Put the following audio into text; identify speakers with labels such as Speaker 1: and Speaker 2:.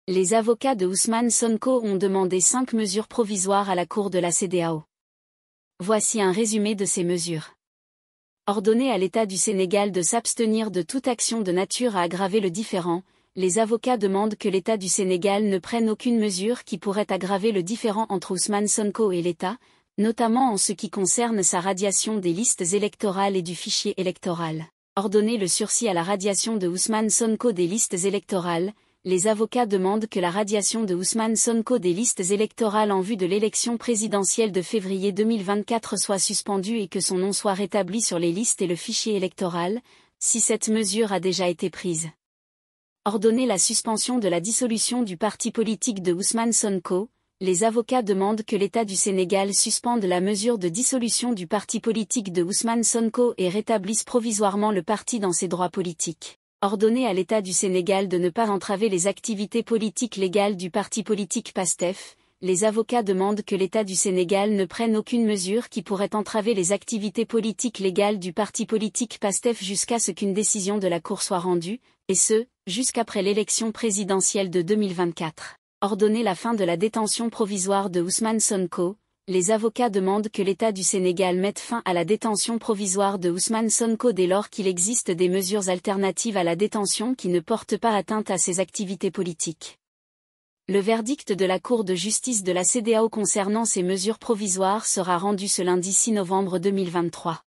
Speaker 1: Les avocats de Ousmane Sonko ont demandé 5 mesures provisoires à la Cour de la CEDEAO. Voici un résumé de ces mesures. Ordonner à l'État du Sénégal de s'abstenir de toute action de nature à aggraver le différend, les avocats demandent que l'État du Sénégal ne prenne aucune mesure qui pourrait aggraver le différend entre Ousmane Sonko et l'État, notamment en ce qui concerne sa radiation des listes électorales et du fichier électoral. Ordonner le sursis à la radiation de Ousmane Sonko des listes électorales. Les avocats demandent que la radiation de Ousmane Sonko des listes électorales en vue de l'élection présidentielle de février 2024 soit suspendue et que son nom soit rétabli sur les listes et le fichier électoral, si cette mesure a déjà été prise. Ordonner la suspension de la dissolution du parti politique de Ousmane Sonko. Les avocats demandent que l'État du Sénégal suspende la mesure de dissolution du parti politique de Ousmane Sonko et rétablisse provisoirement le parti dans ses droits politiques. Ordonner à l'État du Sénégal de ne pas entraver les activités politiques légales du parti politique PASTEF. Les avocats demandent que l'État du Sénégal ne prenne aucune mesure qui pourrait entraver les activités politiques légales du parti politique PASTEF jusqu'à ce qu'une décision de la Cour soit rendue, et ce, jusqu'après l'élection présidentielle de 2024. Ordonner la fin de la détention provisoire de Ousmane Sonko. Les avocats demandent que l'État du Sénégal mette fin à la détention provisoire de Ousmane Sonko dès lors qu'il existe des mesures alternatives à la détention qui ne portent pas atteinte à ses activités politiques. Le verdict de la Cour de justice de la CEDEAO concernant ces mesures provisoires sera rendu ce lundi 6 novembre 2023.